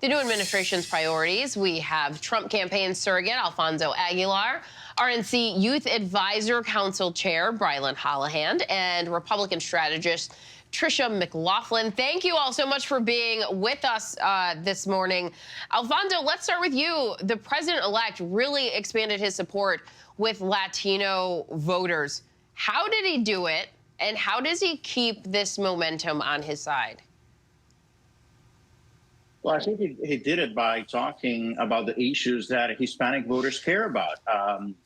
the new administration's priorities. We have Trump campaign surrogate Alfonso Aguilar, RNC Youth Advisor Council Chair Brilyn Hollyhand, and Republican strategist Tricia McLaughlin. Thank you all so much for being with us this morning. Alfonso, let's start with you. The president-elect really expanded his support with Latino voters. How did he do it, and how does he keep this momentum on his side? Well, I think he did it by talking about the issues that Hispanic voters care about,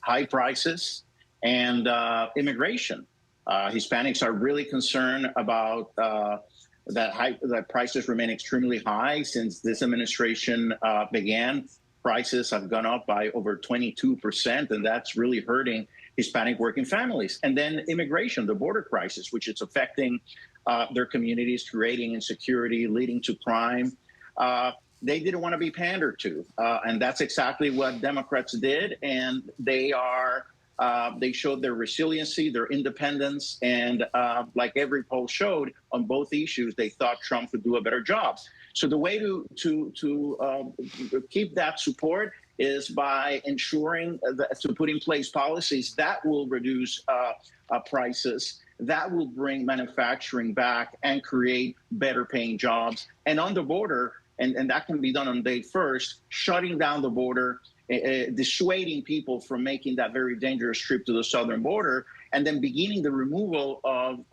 high prices and immigration. Hispanics are really concerned about that prices remain extremely high since this administration began. Prices have gone up by over 22%, and that's really hurting Hispanic working families. And then immigration, the border crisis, which is affecting their communities, creating insecurity, leading to crime. They didn't want to be pandered to, and that's exactly what Democrats did. And they showed their resiliency, their independence, and like every poll showed on both issues, they thought Trump would do a better job. So the way to keep that support is by ensuring to put in place policies that will reduce prices, that will bring manufacturing back and create better paying jobs. And on the border, and that can be done on day first, shutting down the border, dissuading people from making that very dangerous trip to the southern border, and then beginning the removal of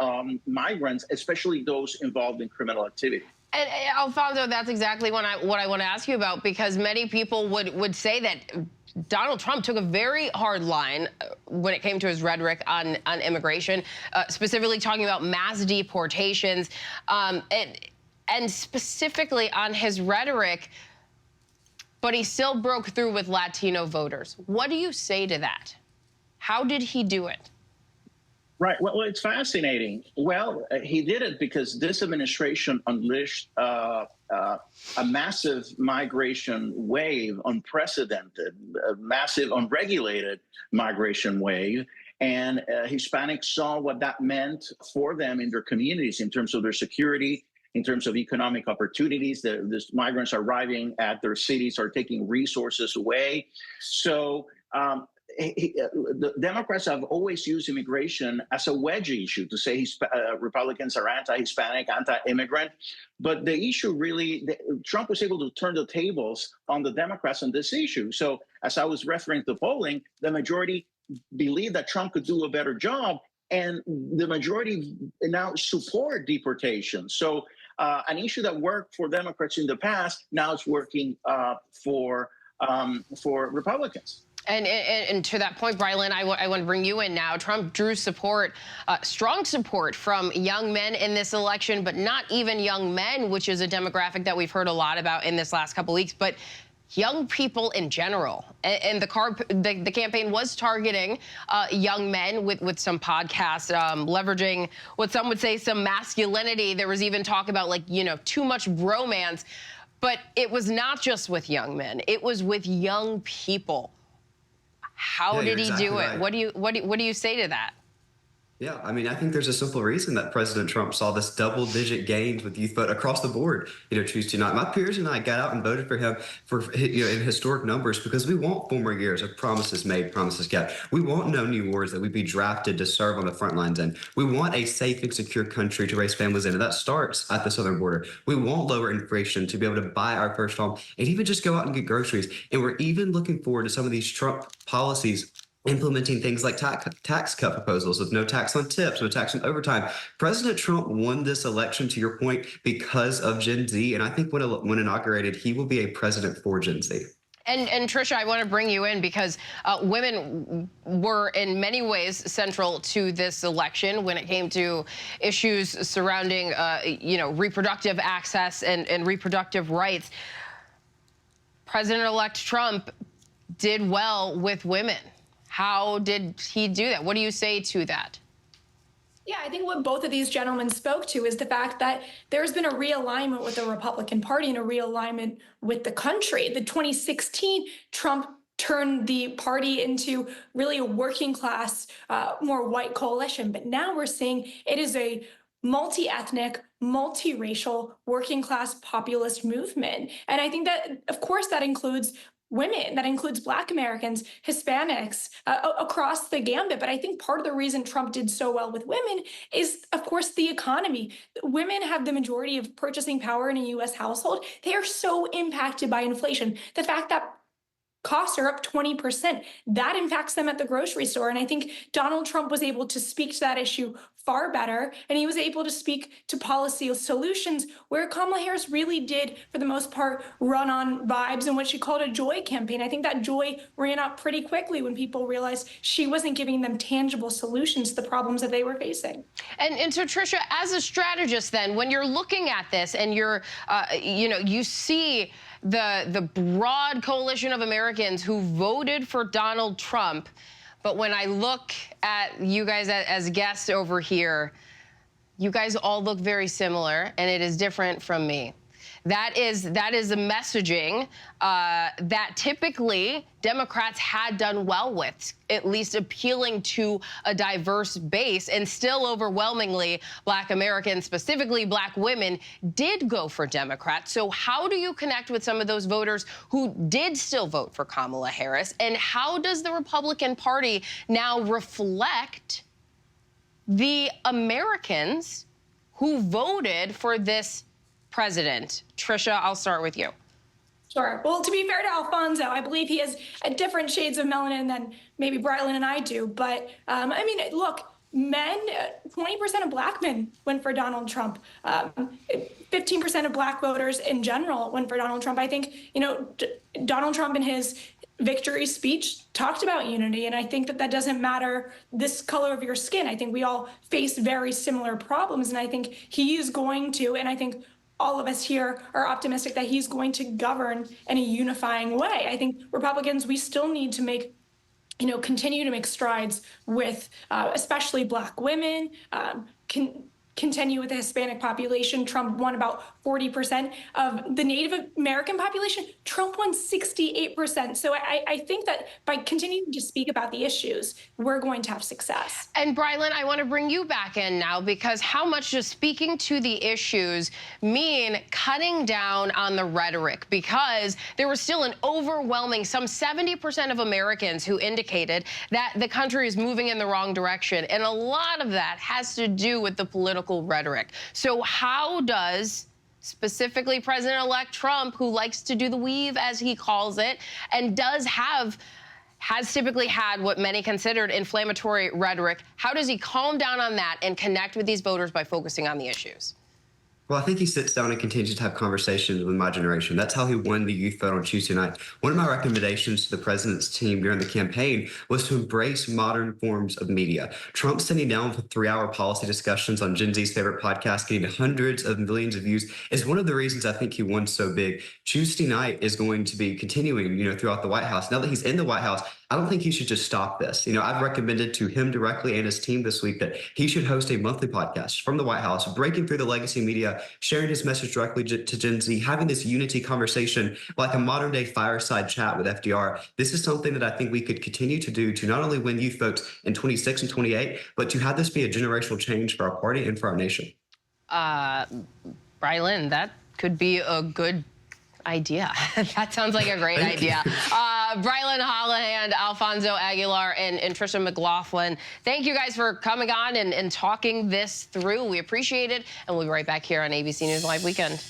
migrants, especially those involved in criminal activity. And Alfonso, that's exactly what I want to ask you about, because many people would say that Donald Trump took a very hard line when it came to his rhetoric on immigration, specifically talking about mass deportations, and specifically on his rhetoric, but he still broke through with Latino voters. What do you say to that? How did he do it? Right. Well, it's fascinating. Well, he did it because this administration unleashed a massive migration wave, unprecedented, massive, unregulated migration wave. And Hispanics saw what that meant for them in their communities in terms of their security, in terms of economic opportunities. These migrants arriving at their cities are taking resources away. So the Democrats have always used immigration as a wedge issue to say Republicans are anti-Hispanic, anti-immigrant. But the issue really, Trump was able to turn the tables on the Democrats on this issue. So as I was referring to polling, the majority believed that Trump could do a better job, and the majority now support deportation. So an issue that worked for Democrats in the past now is working for Republicans. And to that point, Brilyn, I want to bring you in now. Trump drew support, strong support from young men in this election, but not even young men, which is a demographic that we've heard a lot about in this last couple weeks, but young people in general. And the campaign was targeting young men with some podcasts, leveraging what some would say some masculinity. There was even talk about, like, too much bromance. But it was not just with young men. It was with young people. How did he do it? Right. What do you say to that? Yeah, I mean, I think there's a simple reason that President Trump saw this double-digit gains with youth vote across the board, Tuesday night. My peers and I got out and voted for him for, in historic numbers, because we want 4 more years of promises made, promises kept. We want no new wars that we'd be drafted to serve on the front lines in. We want a safe and secure country to raise families in, and that starts at the southern border. We want lower inflation to be able to buy our first home and even just go out and get groceries. And we're even looking forward to some of these Trump policies implementing things like tax cut proposals with no tax on tips, no tax on overtime. President Trump won this election, to your point, because of Gen Z. And I think when inaugurated, he will be a president for Gen Z. And Tricia, I want to bring you in because women were in many ways central to this election when it came to issues surrounding, reproductive access and reproductive rights. President-elect Trump did well with women. How did he do that? What do you say to that? Yeah, I think what both of these gentlemen spoke to is the fact that there's been a realignment with the Republican Party and a realignment with the country. The 2016 Trump turned the party into really a working class, more white coalition. But now we're seeing it is a multi-ethnic, multiracial, working class populist movement. And I think that, of course, that includes women, that includes Black Americans, Hispanics, across the gambit. But I think part of the reason Trump did so well with women is, of course, the economy. Women have the majority of purchasing power in a US household. They are so impacted by inflation. The fact that costs are up 20%, that impacts them at the grocery store. And I think Donald Trump was able to speak to that issue far better. And he was able to speak to policy solutions where Kamala Harris really did, for the most part, run on vibes and what she called a joy campaign. I think that joy ran out pretty quickly when people realized she wasn't giving them tangible solutions to the problems that they were facing. And so, Tricia, as a strategist, then, when you're looking at this and you're, you see the broad coalition of Americans who voted for Donald Trump. But when I look at you guys as guests over here, you guys all look very similar, and it is different from me. That is a messaging that typically Democrats had done well with, at least appealing to a diverse base, and still overwhelmingly Black Americans, specifically Black women, did go for Democrats. So how do you connect with some of those voters who did still vote for Kamala Harris? And how does the Republican Party now reflect the Americans who voted for this president? Tricia, I'll start with you. Sure. Well, to be fair to Alfonso, I believe he has different shades of melanin than maybe Brilyn and I do. But I mean, look, men, 20% of Black men went for Donald Trump. 15% of Black voters in general went for Donald Trump. I think, Donald Trump in his victory speech talked about unity. And I think that doesn't matter this color of your skin. I think we all face very similar problems. And I think he is going to, and I think all of us here are optimistic that he's going to govern in a unifying way. I think Republicans, we still need to continue to make strides with especially Black women, continue with the Hispanic population. Trump won about 40% of the Native American population. Trump won 68%. So I think that by continuing to speak about the issues, we're going to have success. And Brilyn, I want to bring you back in now, because how much does speaking to the issues mean cutting down on the rhetoric? Because there was still an overwhelming, some 70% of Americans who indicated that the country is moving in the wrong direction. And a lot of that has to do with the political rhetoric. So how does specifically President-elect Trump, who likes to do the weave, as he calls it, and has typically had what many considered inflammatory rhetoric, how does he calm down on that and connect with these voters by focusing on the issues? Well, I think he sits down and continues to have conversations with my generation. That's how he won the youth vote on Tuesday night. One of my recommendations to the president's team during the campaign was to embrace modern forms of media. Trump sitting down for 3-hour policy discussions on Gen Z's favorite podcast, getting hundreds of millions of views, is one of the reasons I think he won so big. Tuesday night is going to be continuing, throughout the White House. Now that he's in the White House, I don't think he should just stop this. I've recommended to him directly and his team this week that he should host a monthly podcast from the White House, breaking through the legacy media, sharing his message directly to Gen Z, having this unity conversation like a modern day fireside chat with FDR. This is something that I think we could continue to do to not only win youth votes in 26 and 28, but to have this be a generational change for our party and for our nation. Brilyn, that could be a good idea. That sounds like a great idea. Brilyn Hollyhand, Alfonso Aguilar, and Tricia McLaughlin, thank you guys for coming on and talking this through. We appreciate it, and we'll be right back here on ABC News Live Weekend.